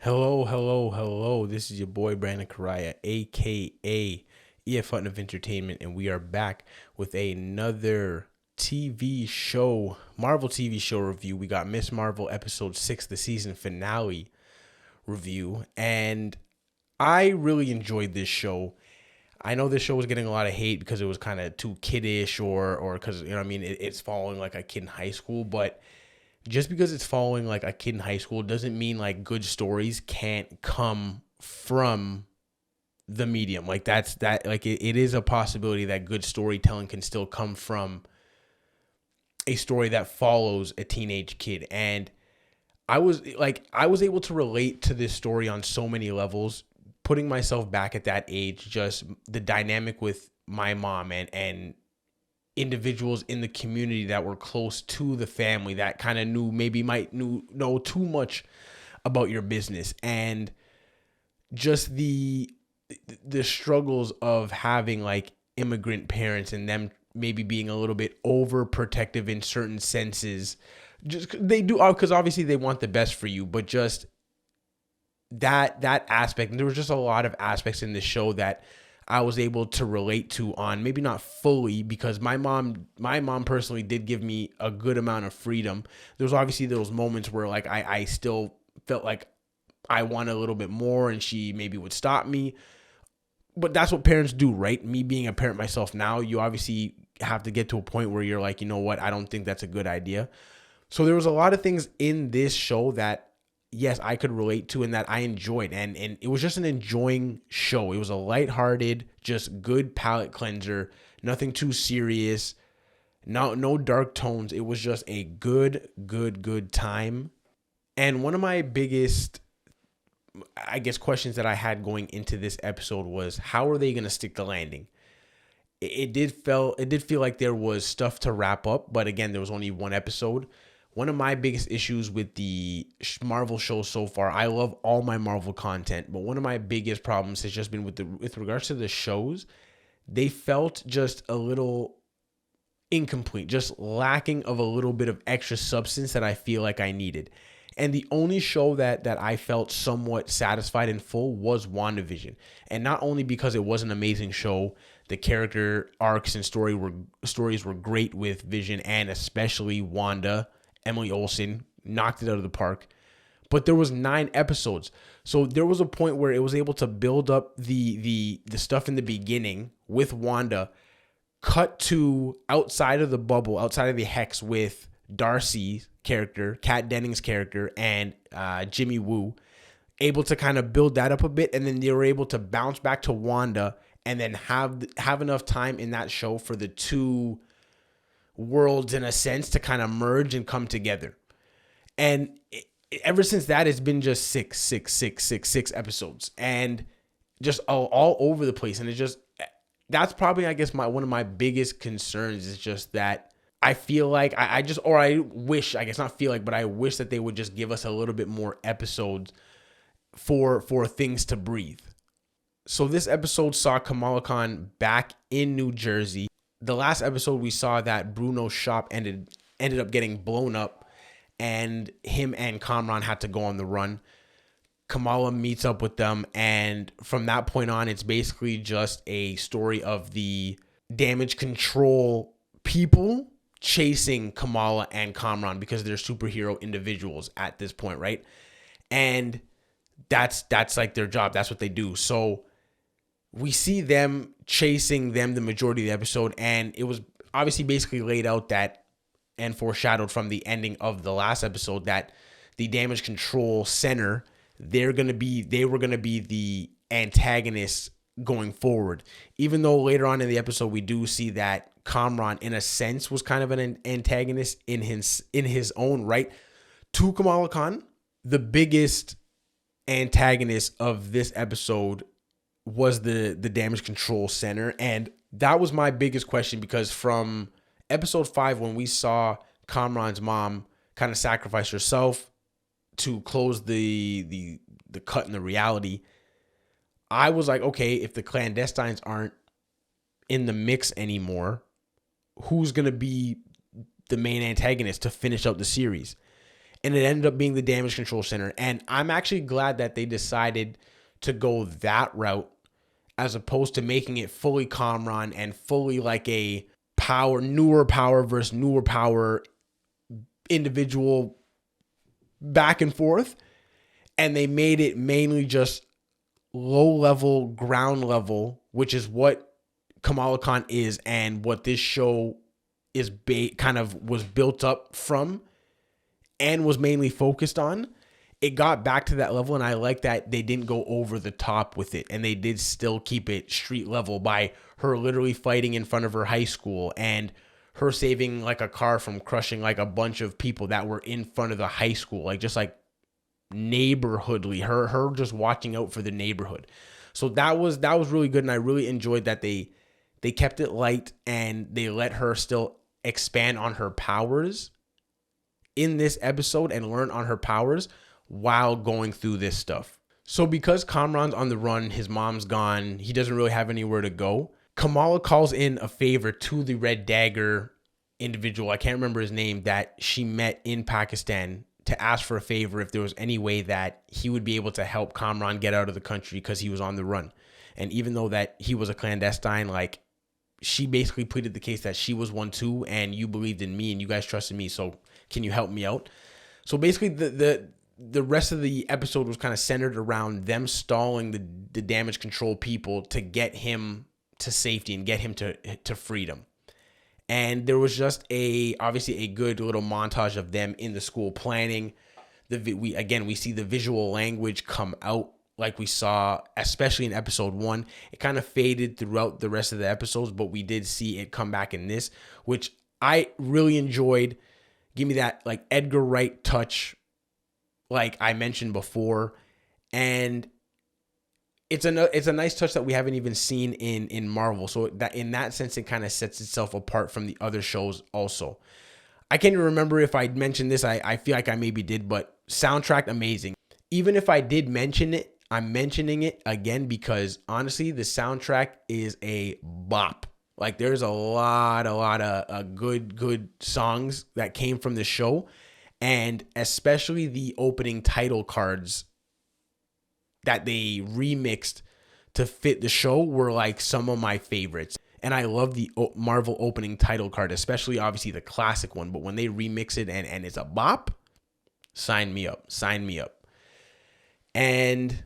Hello, hello, hello. This is your boy Brandon Correia, aka EF Fun of Entertainment, and we are back with another TV show, Marvel TV show review. We got Miss Marvel episode 6, the season finale review, and I really enjoyed this show. I know this show was getting a lot of hate because it was kind of too kiddish or because it's following like a kid in high school, but just because it's following like a kid in high school doesn't mean like good stories can't come from the medium. Like it is a possibility that good storytelling can still come from a story that follows a teenage kid. And I was able to relate to this story on so many levels, putting myself back at that age, just the dynamic with my mom and individuals in the community that were close to the family that kind of know too much about your business, and just the struggles of having like immigrant parents and them maybe being a little bit overprotective in certain senses. Just they do, because obviously they want the best for you, but just that aspect. And there was just a lot of aspects in the show that I was able to relate to, on maybe not fully, because my mom personally did give me a good amount of freedom. There was obviously those moments where like I still felt like I wanted a little bit more and she maybe would stop me. But that's what parents do, right? Me being a parent myself now, you obviously have to get to a point where you're like, you know what, I don't think that's a good idea. So there was a lot of things in this show that, yes, I could relate to and that I enjoyed. And it was just an enjoying show. It was a lighthearted, just good palate cleanser, nothing too serious, no dark tones. It was just a good time. And one of my biggest, I guess, questions that I had going into this episode was, how are they going to stick the landing? It did feel like there was stuff to wrap up, but again, there was only one episode. One of my biggest issues with the Marvel show so far, I love all my Marvel content, but one of my biggest problems has just been with regards to the shows. They felt just a little incomplete, just lacking of a little bit of extra substance that I feel like I needed. And the only show that I felt somewhat satisfied and full was WandaVision. And not only because it was an amazing show, the character arcs and stories were great with Vision, and especially Wanda. Emily Olsen knocked it out of the park. But there was 9 episodes. So there was a point where it was able to build up the stuff in the beginning with Wanda, cut to outside of the bubble, outside of the hex, with Darcy's character, Kat Dennings' character, and Jimmy Woo, able to kind of build that up a bit, and then they were able to bounce back to Wanda, and then have enough time in that show for the two worlds, in a sense, to kind of merge and come together. And ever since that, it's been just six episodes, and just all over the place. And it just, that's probably, I guess, one of my biggest concerns is just that I feel like I wish, I guess not feel like, but I wish that they would just give us a little bit more episodes for things to breathe. So this episode saw Kamala Khan back in New Jersey. The last episode we saw that Bruno's shop ended up getting blown up, and him and Kamran had to go on the run. Kamala meets up with them, and from that point on, it's basically just a story of the damage control people chasing Kamala and Kamran because they're superhero individuals at this point, right? And that's like their job. That's what they do. So we see them chasing them the majority of the episode, and it was obviously basically laid out that, and foreshadowed from the ending of the last episode, that the damage control center, they were going to be the antagonists going forward. Even though later on in the episode we do see that Kamran, in a sense, was kind of an antagonist in his own right to Kamala Khan. The biggest antagonist of this episode was the damage control center, and that was my biggest question, because from episode 5, when we saw Kamran's mom kind of sacrifice herself to close the cut in the reality, I was like, okay, if the clandestines aren't in the mix anymore, who's going to be the main antagonist to finish up the series? and it ended up being the damage control center. And I'm actually glad that they decided to go that route as opposed to making it fully Kamran and fully like a newer power versus newer power individual back and forth. And they made it mainly just low level, ground level, which is what Kamala Khan is and what this show is kind of was built up from and was mainly focused on. It got back to that level, and I like that they didn't go over the top with it, and they did still keep it street level by her literally fighting in front of her high school and her saving like a car from crushing like a bunch of people that were in front of the high school, like just like neighborhoodly, her just watching out for the neighborhood. So that was really good, and I really enjoyed that they kept it light and they let her still expand on her powers in this episode and learn on her powers while going through this stuff. So because Kamran's on the run, his mom's gone, he doesn't really have anywhere to go. Kamala calls in a favor to the Red Dagger individual, I can't remember his name, that she met in Pakistan, to ask for a favor if there was any way that he would be able to help Kamran get out of the country because he was on the run. And even though that he was a clandestine, like, she basically pleaded the case that she was one too, and you believed in me and you guys trusted me, so can you help me out? So basically the rest of the episode was kind of centered around them stalling the damage control people to get him to safety and get him to freedom. And there was just obviously a good little montage of them in the school planning. We see the visual language come out like we saw, especially in episode 1. It kind of faded throughout the rest of the episodes, but we did see it come back in this, which I really enjoyed. Give me that like Edgar Wright touch, like I mentioned before, and it's a nice touch that we haven't even seen in Marvel. So that in that sense, it kind of sets itself apart from the other shows also. I can't even remember if I mentioned this. I feel like I maybe did, but soundtrack amazing. Even if I did mention it, I'm mentioning it again because honestly, the soundtrack is a bop. Like there's a lot of good songs that came from the show, and especially the opening title cards that they remixed to fit the show were like some of my favorites. And I love the Marvel opening title card, especially obviously the classic one, but when they remix it and it's a bop, sign me up. And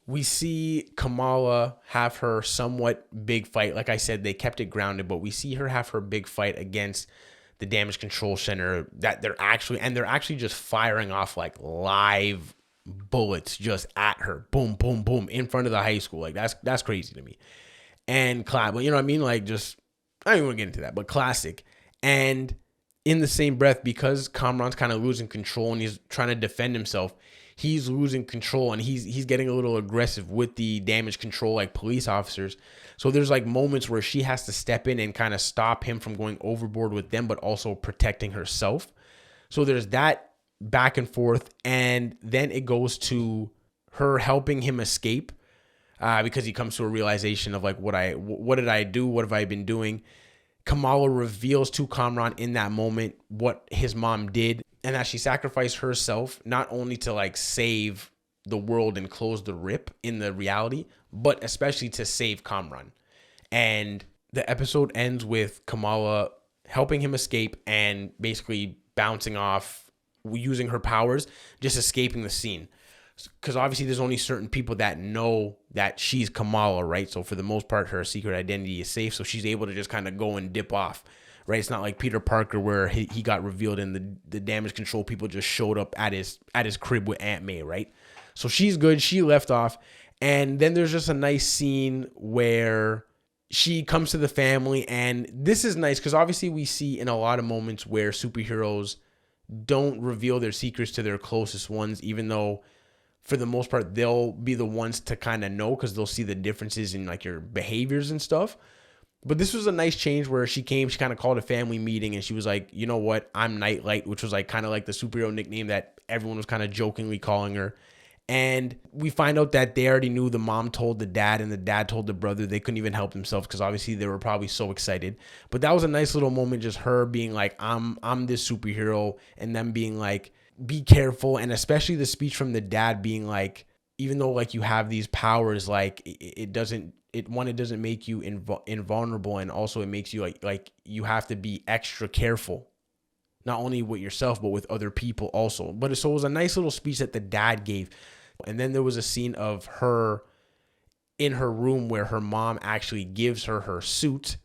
we see Kamala have her somewhat big fight. Like I said, they kept it grounded, but we see her have her big fight against the damage control center that they're actually just firing off like live bullets just at her. Boom, boom, boom in front of the high school. Like that's crazy to me. And but you know what I mean? Like just, I don't even want to get into that, but classic. And in the same breath, because Kamran's kind of losing control and he's trying to defend himself, he's losing control and he's getting a little aggressive with the damage control, like police officers. So there's like moments where she has to step in and kind of stop him from going overboard with them, but also protecting herself. So there's that back and forth. And then it goes to her helping him escape because he comes to a realization of like, what did I do? What have I been doing? Kamala reveals to Kamran in that moment what his mom did, and that she sacrificed herself not only to like save the world and close the rip in the reality, but especially to save Kamran. And the episode ends with Kamala helping him escape and basically bouncing off, using her powers, just escaping the scene. Because obviously there's only certain people that know that she's Kamala, right? So for the most part, her secret identity is safe. So she's able to just kind of go and dip off, right? It's not like Peter Parker where he got revealed and the damage control people just showed up at his crib with Aunt May, right? So she's good. She left off. And then there's just a nice scene where she comes to the family. And this is nice because obviously we see in a lot of moments where superheroes don't reveal their secrets to their closest ones, even though for the most part, they'll be the ones to kind of know because they'll see the differences in like your behaviors and stuff. But this was a nice change where she kind of called a family meeting and she was like, you know what? I'm Nightlight, which was like kind of like the superhero nickname that everyone was kind of jokingly calling her. And we find out that they already knew. The mom told the dad and the dad told the brother. They couldn't even help themselves because obviously they were probably so excited. But that was a nice little moment, just her being like, I'm this superhero, and them being like, be careful. And especially the speech from the dad being like, even though like you have these powers, like it doesn't make you invulnerable, and also it makes you like you have to be extra careful, not only with yourself but with other people also. But so it was a nice little speech that the dad gave. And then there was a scene of her in her room where her mom actually gives her suit.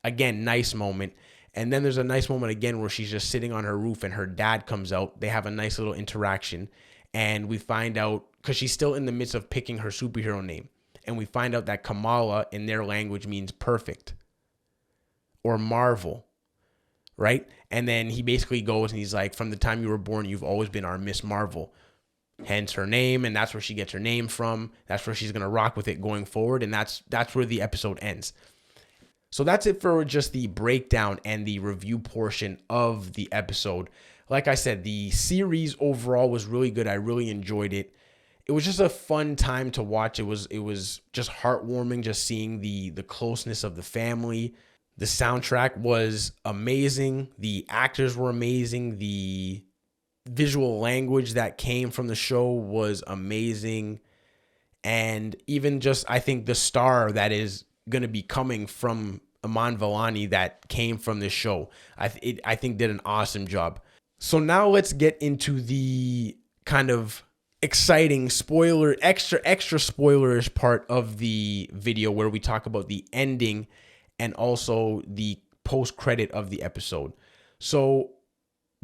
Again, nice moment. And then there's a nice moment again where she's just sitting on her roof and her dad comes out. They have a nice little interaction, and we find out, because she's still in the midst of picking her superhero name, and we find out that Kamala in their language means perfect or marvel, right? And then he basically goes and he's like, from the time you were born, you've always been our Miss Marvel. Hence her name, and that's where she gets her name from. That's where she's going to rock with it going forward, and that's where the episode ends. So that's it for just the breakdown and the review portion of the episode. Like I said, the series overall was really good. I really enjoyed it. It was just a fun time to watch. It was just heartwarming, just seeing the closeness of the family. The soundtrack was amazing. The actors were amazing. The visual language that came from the show was amazing. And even just, I think the star that is going to be coming from Iman Vellani that came from this show, I think did an awesome job. So now let's get into the kind of exciting extra spoilerish part of the video, where we talk about the ending and also the post credit of the episode. So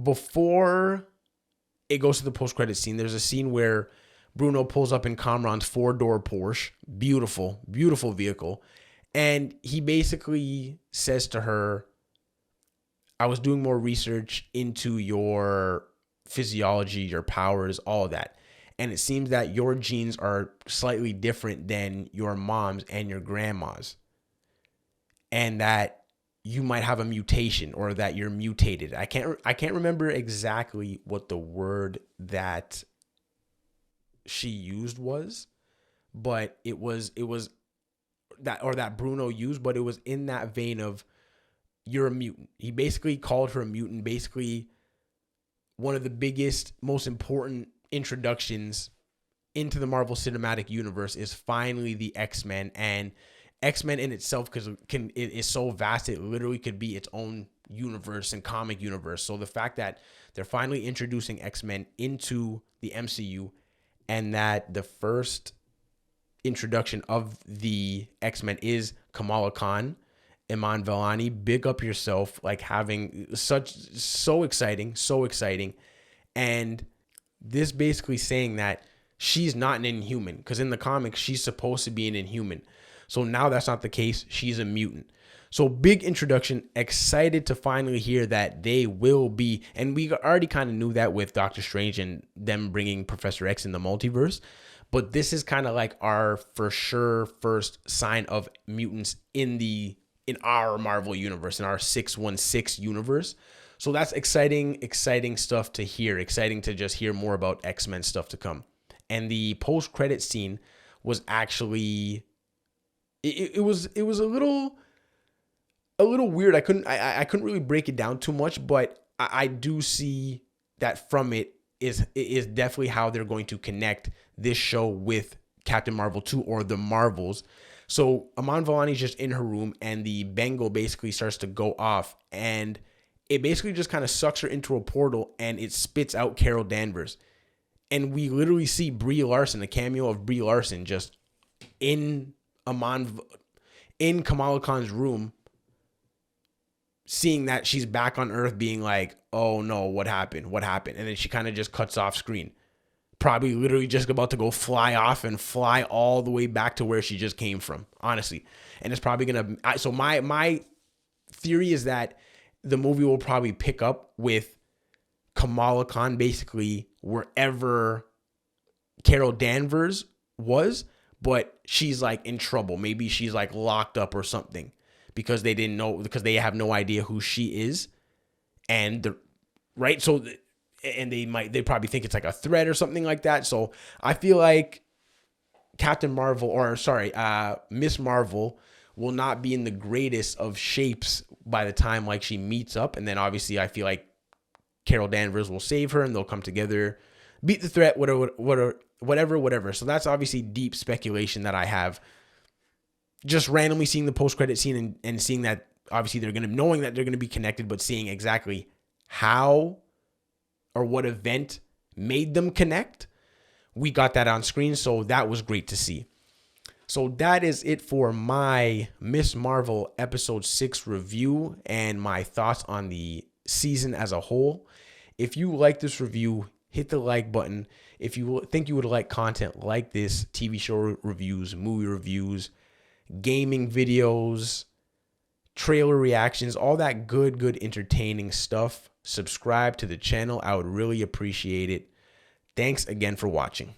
before it goes to the post credit scene, there's a scene where Bruno pulls up in Kamran's 4-door Porsche, beautiful vehicle, and he basically says to her, I was doing more research into your physiology, your powers, all of that. And it seems that your genes are slightly different than your mom's and your grandma's. And that you might have a mutation, or that you're mutated. I can't remember exactly what the word that she used was, but it was that, or that Bruno used, but it was in that vein of, you're a mutant. He basically called her a mutant. Basically, one of the biggest, most important introductions into the Marvel Cinematic Universe is finally the X-Men. And X-Men in itself, because it is so vast, it literally could be its own universe and comic universe. So the fact that they're finally introducing X-Men into the MCU, and that the first introduction of the X-Men is Kamala Khan, Iman Vellani, big up yourself, like having so exciting. And this basically saying that she's not an Inhuman, because in the comics she's supposed to be an Inhuman. So now that's not the case. She's a mutant. So big introduction. Excited to finally hear that they will be, and we already kind of knew that with Doctor Strange and them bringing Professor X in the multiverse, but this is kind of like our for sure first sign of mutants in our Marvel universe, in our 616 universe. So that's exciting stuff to hear. Exciting to just hear more about X-Men stuff to come. And the post-credit scene was actually, it was a little weird. I couldn't really break it down too much, but I do see that from it is definitely how they're going to connect this show with Captain Marvel 2 or the Marvels. So Iman Vellani's just in her room, and the Bengal basically starts to go off, and it basically just kind of sucks her into a portal, and it spits out Carol Danvers. And we literally see Brie Larson, a cameo of Brie Larson, just in Kamala Khan's room, seeing that she's back on Earth, being like, oh no, what happened? And then she kind of just cuts off screen. Probably literally just about to go fly off and fly all the way back to where she just came from, honestly. And it's probably going to, so my theory is that the movie will probably pick up with Kamala Khan basically wherever Carol Danvers was, but she's like in trouble. Maybe she's like locked up or something, because they have no idea who she is. And they probably think it's like a threat or something like that. So I feel like Miss Marvel will not be in the greatest of shapes by the time like she meets up. And then obviously I feel like Carol Danvers will save her and they'll come together, beat the threat, whatever. So that's obviously deep speculation that I have. Just randomly seeing the post-credit scene and seeing that obviously knowing that they're going to be connected, but seeing exactly how or what event made them connect. We got that on screen, so that was great to see. So that is it for my Miss Marvel episode 6 review and my thoughts on the season as a whole. If you like this review, hit the like button. If you think you would like content like this, TV show reviews, movie reviews, gaming videos, trailer reactions, all that good entertaining stuff, subscribe to the channel. I would really appreciate it. Thanks again for watching.